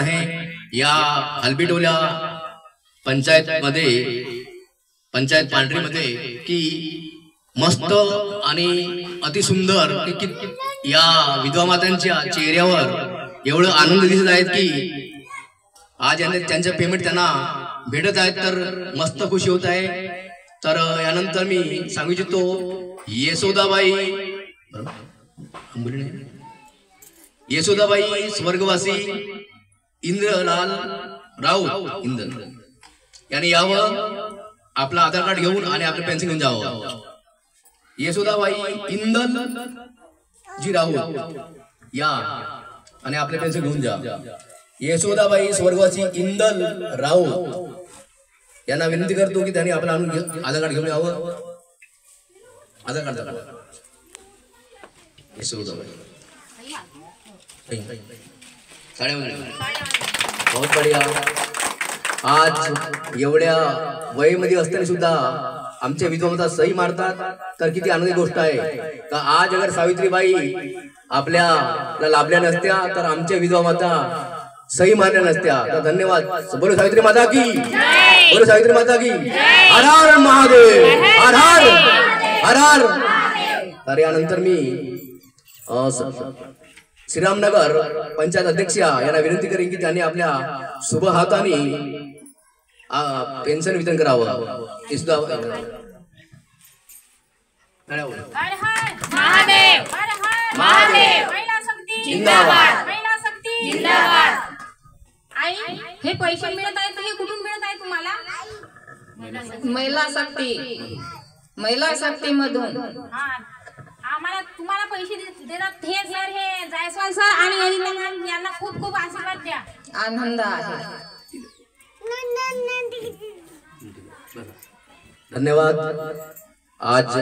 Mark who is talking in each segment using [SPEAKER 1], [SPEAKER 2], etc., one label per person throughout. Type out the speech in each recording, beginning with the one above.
[SPEAKER 1] आहे या हलबीटोला पंचायत पांढरीमध्ये की मस्त आणि अतिसुंदर या विधवा मातांच्या चेहऱ्यावर एवढं आनंद दिसत आहेत की आज त्यांचं पेमेंट त्यांना भेटत आहेत तर मस्त खुशी होत आहे। तर यानंतर मी सांगू इच्छितो येसोदाबाई स्वर्गवासी इंद्रलाल राऊत यांनी यावं, आपला आधार कार्ड घेऊन आणि आपलं पेन्शन घेऊन जावं। येसोदाबाई इंदल जी राऊत या आणि आपले पेन्शन घेऊन जा। येसोदाबाई स्वर्गवासी इंदल राऊत यांना विनंती करतो की त्यांनी आपलं आधार कार्ड घेऊन यावं। आधार कार्ड दाखवा। येसोदाबाई बहुत बढिया। आज एवढ्या वयामध्ये असताना सुद्धा आमच्या विधवा माता सही मारतात तर किती आनंदी गोष्ट आहे का आज अगर सावित्रीबाई आपल्याला लाभल्या नसत्या तर आमच्या विधवा माता सही मारल्या नसत्या। तर धन्यवाद। बोलो सावित्री माता की, बोलो सावित्री माता की। हर हर महादेव, हर हर हर हर। तर यानंतर मी श्रीरामनगर पंचायत अध्यक्ष यांना विनंती करेन की त्यांनी आपल्या शुभ हाताने पेन्शन वितरण करावं। हे सुद्धा
[SPEAKER 2] जिंदाबाद, जिंदाबाद। आई, हे पैसे मिळत आहेत हे कुठून मिळत आहे तुम्हाला?
[SPEAKER 3] महिला शक्ती मधून
[SPEAKER 2] आम्हाला तुम्हाला पैसे देतात हे सर, हे जायस्वाल सर आणि अनिता मॅम यांना खूप खूप आशीर्वाद द्या।
[SPEAKER 3] आनंद आहे।
[SPEAKER 1] धन्यवाद। आज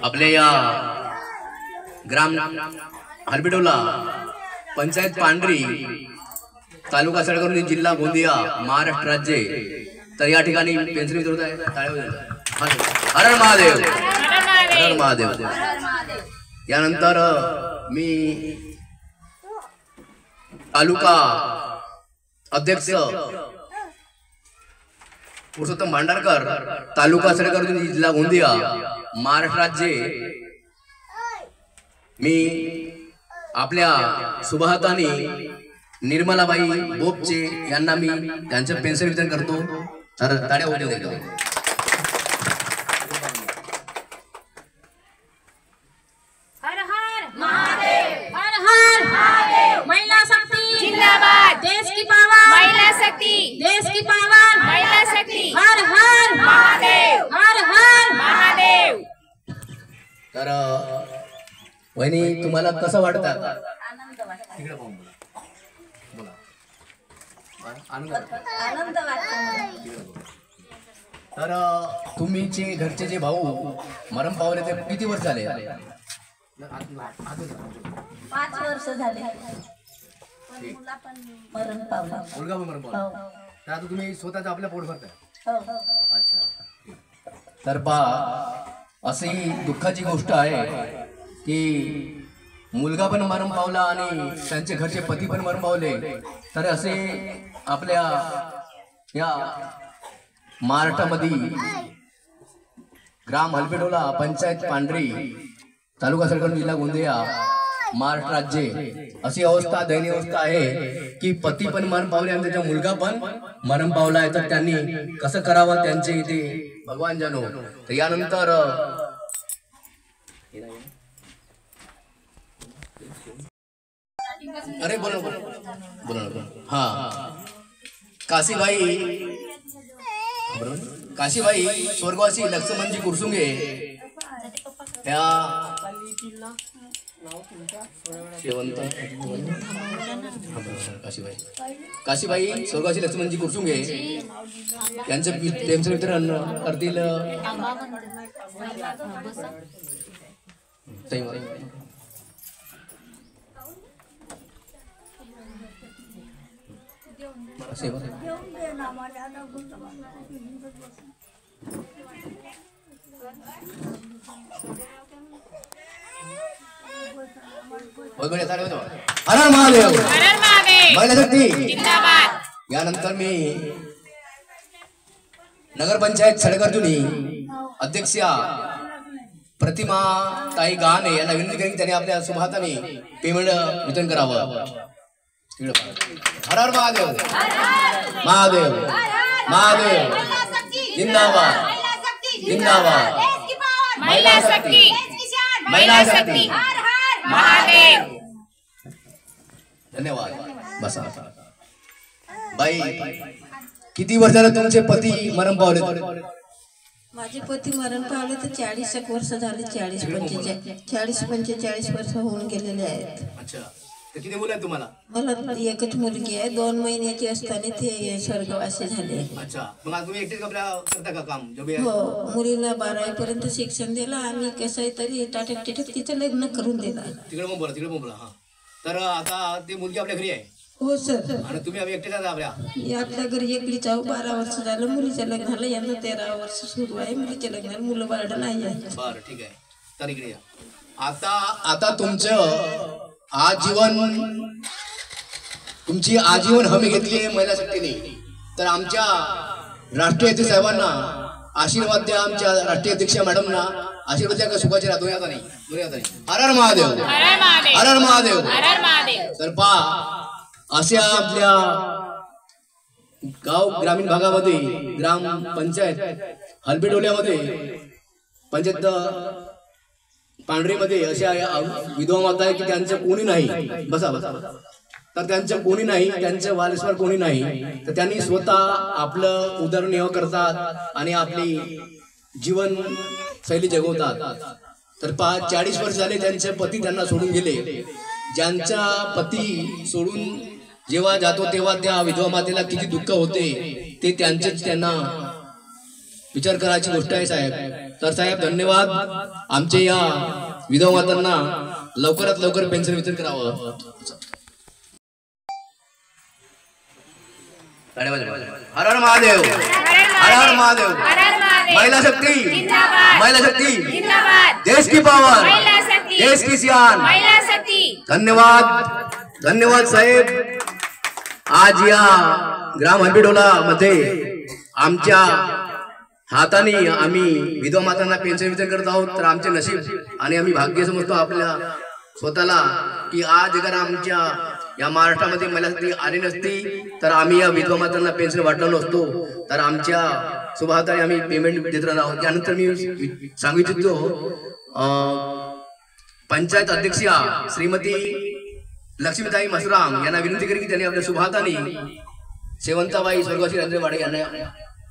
[SPEAKER 1] आपल्या या ग्राम हलबीटोला पंचायत पांढरी तालुका सडकर्णी जिल्हा गोंदिया महाराष्ट्र राज्य तर या ठिकाणी पेन्शन वितरण होत आहे। हर हर महादेव, हर हर महादेव। यानंतर मी तालुका अध्यक्ष पुरुषोत्तम भांडारकर तालुका सडकर्णी जिल्हा गोंदिया महाराष्ट्र राज्य मी आपल्या शुभहाताने निर्मलाबाई बोपचे यांना मी त्यांचं पेन्शन वितरण करतो। तर ताड्या होऊ देतो।
[SPEAKER 2] हर हर महादेव, हर हर महादेव। महिला शक्ती जिंदाबाद, देश की पावन महिला शक्ती, देश की पावन महिला शक्ती। हर हर महादेव, हर हर महादेव।
[SPEAKER 1] तर वहिनी तुम्हाला कसं वाटतं?
[SPEAKER 2] आनंद वाटतो,
[SPEAKER 1] आनंद
[SPEAKER 2] वाटतो।
[SPEAKER 1] तर तुम्हीचे घरचे जे भाऊ मरण पावले ते किती वर्ष झाले?
[SPEAKER 4] 5 वर्ष झाले।
[SPEAKER 1] मुलगा
[SPEAKER 4] मरण पावला।
[SPEAKER 1] मरण पावला तर आता तुम्ही स्वतःच आपल्या पोट भरताय? अच्छा। तर अशी दुःखाची गोष्ट आहे की मुलगा पण मरण पावला आणि त्यांचे घरचे पती पण मरण पावले। तर असे आपल्या या महाराष्ट्रामध्ये ग्राम हलबीटोला पंचायत पांढरी तालुका सडकर्णी जिल्हा गोंदिया महाराष्ट्र राज्य अशी अवस्था, दयनीय अवस्था आहे की पती पण मरण पावले आणि त्याचा मुलगा पण मरण पावला आहे। तर त्यांनी कसं करावं त्यांचे इथे भगवान जानो। तर यानंतर अरे बोला बोला बोला। हा, काशीबाई स्वर्गवासी लक्ष्मणजी कुरसुंगे त्या काशीबाई स्वर्गवासी लक्ष्मणजी कुरसुंगे यांचे पेन्शन वितरण करतील। बहुत बढिया ताली वाजवा. हर हर महादेव.
[SPEAKER 2] हर हर महादेव.
[SPEAKER 1] महिला शक्ती
[SPEAKER 2] जिंदाबाद.
[SPEAKER 1] यानंतर मी नगरपंचायत सडगर्जुनी अध्यक्षा प्रतिमा ताई गहाणे यांना विनंती करेन की त्यांनी आपल्या सुभाताने पेमेंट वितरण करावं. हर हर महादेव. महादेव महादेव. जिंदाबाद जिंदाबाद.
[SPEAKER 2] महिला शक्ती. महिला शक्ती. महादेव.
[SPEAKER 1] धन्यवाद. बसा. बाई, किती वर्षाला तुमचे पती मरण पावले?
[SPEAKER 5] माझे पती मरण पावले तर 40 एक वर्ष झाले. 40-45 वर्ष होऊन गेलेले आहेत.
[SPEAKER 1] अच्छा, तर किती मुलं आहेत तुम्हाला?
[SPEAKER 5] मला एकच मुलगी आहे. 2 महिन्याची असताना ते स्वर्गवासी झाले.
[SPEAKER 1] अच्छा, मग आज तुम्ही एकटेच आपल्या करता का काम?
[SPEAKER 5] हो, मुलीला 12वी पर्यंत शिक्षण दिलं आणि कसं आहे तरी टाटक तिचं लग्न करून दिलं.
[SPEAKER 1] तिकडे मग बोला. हा, तर आता ती मुलगी आपल्या घरी आहे
[SPEAKER 5] हो सर.
[SPEAKER 1] आणि तुम्ही आम्ही एकटेच आपल्या
[SPEAKER 5] आपल्या घरी एकलीच आहो. 12 वर्ष झालं मुलीच्या लग्नाला. यंदा 13 वर्ष सुरू आहे मुलीच्या लग्नाला. मुलं बाळ नाही आहे.
[SPEAKER 1] बरं, ठीक आहे. तर इकडे या. आता तुमचं तुमची आजीवन हमी घेतली आहे महिला शक्तीने. तर आमच्या राष्ट्रीय अध्यक्ष साहेबांना आशीर्वाद द्या. आमच्या राष्ट्रीय अध्यक्ष मॅडमना आशीर्वाद द्या. का सुखाचे राहा. दोन्ही हाताने. हर हर महादेव.
[SPEAKER 2] हर हर महादेव.
[SPEAKER 1] हर हर महादेव.
[SPEAKER 2] हर हर महादेव.
[SPEAKER 1] तर पहा, अशा आपल्या गाव ग्रामीण भागामध्ये ग्राम पंचायत हलबेडोल्यामध्ये पंचायत पांढरीमध्ये अशा विधवा माता आहे की त्यांचं कोणी नाही. बसा. तर त्यांचं कोणी नाही, त्यांचं वारसदार कोणी नाही. तर त्यांनी स्वतः आपलं उदरनिर्वाह करतात आणि आपली जीवन शैली जगवतात. तर पहा, 40 वर्ष झाले त्यांचे पती त्यांना सोडून गेले. ज्यांचा पती सोडून जेव्हा जातो तेव्हा त्या विधवा मातेला किती दुःख होते ते त्यांना विचार करायची गोष्ट आहे साहेब. तर साहेब धन्यवाद. आमच्या या विधवा मातांना लवकरात लवकर पेन्शन वितरण करावं. हर हर महादेव. हर हर महादेव. महिला शक्ती. महिला शक्ती. देश की पावर. देश की शान. धन्यवाद. धन्यवाद साहेब. आज या ग्राम हलबेडोला मध्ये आमच्या हाताने आम्ही विधवा मातांना पेन्शन वितरण करत आहोत. तर आमचे नशीब आणि आम्ही भाग्य समजतो आपल्या स्वतःला की आज अगर आमच्या या महाराष्ट्रामध्ये महिला शक्ती आली नसती तर आम्ही या विधवा मातांना पेन्शन वाटलो नसतो. तर आमच्या सुभाताने आम्ही पेमेंट देत राहणार आहोत. त्यानंतर मी सांगू इच्छितो पंचायत अध्यक्षा श्रीमती लक्ष्मीताई मसराम यांना विनंती करेन की त्यांनी आपल्या सुभाताने शेवंताबाई स्वर्गवासी रंजनवाडे यांना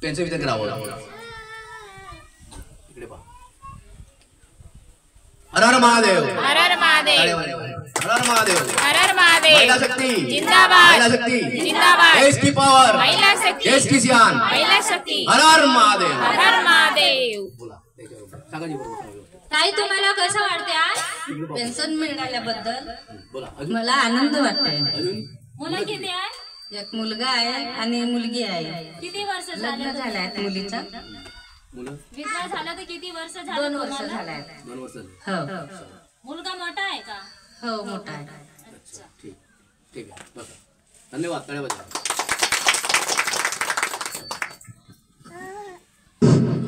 [SPEAKER 1] पेन्शन वितरण करावं. हर हर महादेव.
[SPEAKER 2] हर हर महादेव.
[SPEAKER 1] हर हर महादेव.
[SPEAKER 2] हर हर महादेव.
[SPEAKER 1] महिला शक्ती.
[SPEAKER 2] जिंदाबाद.
[SPEAKER 1] महिला शक्ती.
[SPEAKER 2] जिंदाबाद.
[SPEAKER 1] देश की पावर.
[SPEAKER 2] महिला शक्ती.
[SPEAKER 1] देश की शान.
[SPEAKER 2] महिला शक्ती.
[SPEAKER 1] हर हर महादेव.
[SPEAKER 2] हर हर महादेव.
[SPEAKER 1] सांगा जी.
[SPEAKER 6] ताई, तुम्हाला कसं वाटते आज
[SPEAKER 5] पेन्शन मिळाल्याबद्दल?
[SPEAKER 1] बोला.
[SPEAKER 5] मला आनंद वाटतोय.
[SPEAKER 6] मुलं किती आहे?
[SPEAKER 5] एक मुलगा आहे आणि मुलगी आहे.
[SPEAKER 6] किती वर्ष
[SPEAKER 5] लग्न
[SPEAKER 6] झाले?
[SPEAKER 5] झालंय मुलीचं.
[SPEAKER 6] विधवा झाला तर किती वर्ष झाले?
[SPEAKER 5] 2 वर्ष
[SPEAKER 6] तुम्हाला?
[SPEAKER 5] झालंय.
[SPEAKER 1] 2 वर्ष.
[SPEAKER 5] हो
[SPEAKER 6] मुलगा मोठा आहे का?
[SPEAKER 5] हो मोठा आहे.
[SPEAKER 1] ठीक आहे. बस. धन्यवाद.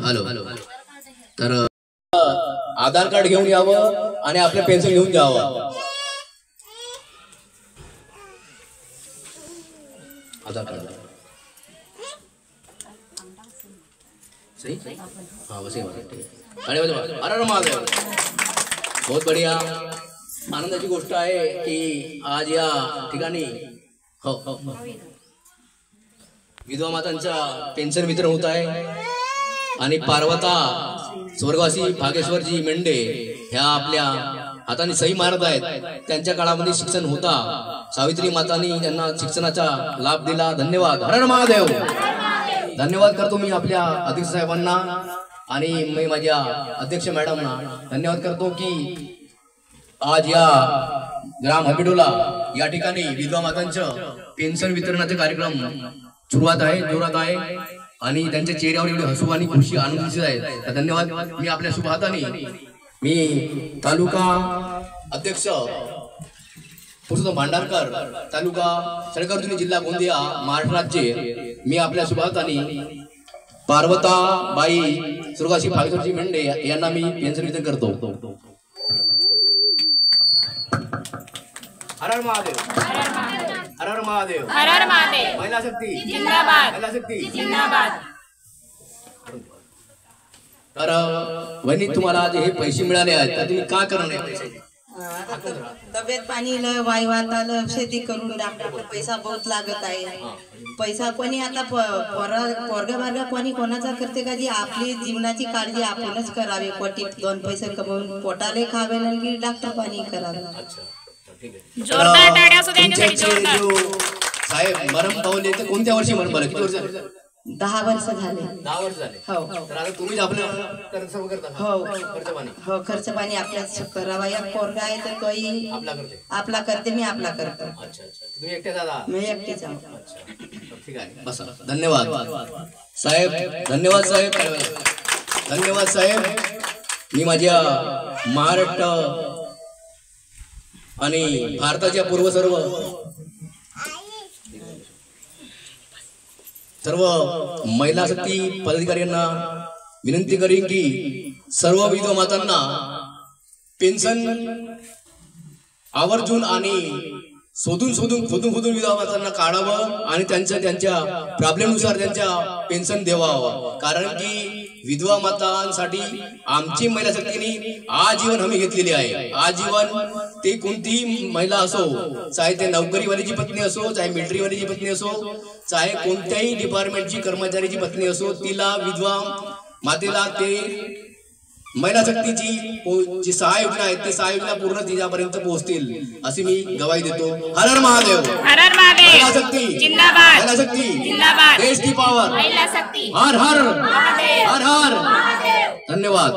[SPEAKER 1] हॅलो. तर आधार कार्ड घेऊन यावं आणि आपलं पेन्शन घेऊन जावं. आधार कार्ड सही. हाँ वैसे हर हर महादेव. बहुत बढ़िया. आनंदाची गोष्ट आहे की आज या ठिकाणी विधवा मातांचा पेन्शन वितरण होत आहे आणि पार्वता स्वर्गवासी भागेश्वरजी मेंढे ह्या आपल्या हाताने सही मारत आहेत. त्यांच्या काळामध्ये शिक्षण होता. सावित्री मातांनी त्यांना शिक्षणाचा लाभ दिला. धन्यवाद. हर हर महादेव. धन्यवाद करतो मी आपल्या अध्यक्ष साहेबांना आणि मी माझ्या अध्यक्ष मॅडमना धन्यवाद करतो की आज या ग्राम हलबेडोला या ठिकाणी विधवा मातांचं पेन्शन वितरणाचे कार्यक्रम सुरुवात आहे, जोरात आहे आणि त्यांच्या चेहऱ्यावर एवढी हसू आणि खुशी आनंद दिसत आहे. तर धन्यवाद. मी आपल्या शुभ हाताने मी तालुका अध्यक्ष पुरुषोत्तम भांडारकर, तालुका सडकर्जुनी, जिल्हा गोंदिया, महाराष्ट्र राज्य. मी आपल्या शुभार्थाने पार्वताबाई सुरगाशी फाळकरजी मेंढे यांना मी पेन्शन वितरण करतो. हर हर महादेव, हर हर महादेव,
[SPEAKER 2] हर हर महादेव.
[SPEAKER 1] महिला शक्ती
[SPEAKER 2] जिंदाबाद,
[SPEAKER 1] महिला शक्ती
[SPEAKER 2] जिंदाबाद.
[SPEAKER 1] तर वहिनी, तुम्हाला जे हे पैसे मिळाले आहेत तर तुम्ही काय करणार आहे पैसे?
[SPEAKER 7] तब्येत पाणी वायवाताला शेती करून डॉक्टर पैसा बहुत लागत आहे. पैसा कोणी आता पोरगा बारगा कोणी कोणाचा करते का? जी आपली जीवनाची काळजी आपणच करावी. पोटी 2 पैसे कमवून पोटाले खावे आणि डॉक्टर पाणी करावे.
[SPEAKER 2] जोरदार टाळ्या असू द्या यांच्यासाठी, जोरदार.
[SPEAKER 1] साहेब मरण पावले तर कोणत्या वर्षी मरण पावले? किती वर्ष झाले?
[SPEAKER 7] 10 वर्ष झाले.
[SPEAKER 1] 10 वर्ष झाले.
[SPEAKER 7] हो
[SPEAKER 1] तर आता तुम्हीच आपलं सर्व करता?
[SPEAKER 7] हो
[SPEAKER 1] खर्च पाणी
[SPEAKER 7] हो, खर्च पाणी आपल्याच करावा. एक पोरगा आहे तर तोही आपला करते, मी आपला करतो.
[SPEAKER 1] अच्छा अच्छा, तुम्ही एकटे दादा?
[SPEAKER 7] मी एकटीच आहो.
[SPEAKER 1] ठीक आहे, बसा. धन्यवाद साहेब, धन्यवाद साहेब, धन्यवाद साहेब. मी माझ्या महाराष्ट्र आणि भारताच्या पूर्व सर्व महिला शक्ती पदाधिकाऱ्यांना विनंती करीन की सर्व विधवा मातांना पेन्शन आवर्जून आणि खोदून विधवा मातांना काढावं आणि त्यांच्या प्रॉब्लेमनुसार त्यांच्या पेन्शन द्यावं. कारण की विधवा मातांसाठी आमची महिला शक्तीने आजीवन हमी घेतलेली आहे. आजीवन ते कोणतीही महिला असो, चाहे ते नोकरीवालीची पत्नी असो, चाहे मिलिटरीवालीची पत्नी असो, चाहे कोणत्याही डिपार्टमेंटची कर्मचारीची पत्नी असो, तिला विधवा मातेला ते महिला शक्तीची जी सहाय योजना आहेत ते सहाय योजना पूर्ण तिच्यापर्यंत पोहोचतील अशी मी गवाही देतो. हर हर महादेव,
[SPEAKER 2] हर हर महादेव.
[SPEAKER 1] महिला शक्ती
[SPEAKER 2] जिंदाबाद,
[SPEAKER 1] महिला शक्ती
[SPEAKER 2] जिंदाबाद.
[SPEAKER 1] देश की पावर,
[SPEAKER 2] महिला शक्ती.
[SPEAKER 1] हर हर
[SPEAKER 2] महादेव,
[SPEAKER 1] हर हर.
[SPEAKER 2] महादेव.
[SPEAKER 1] धन्यवाद.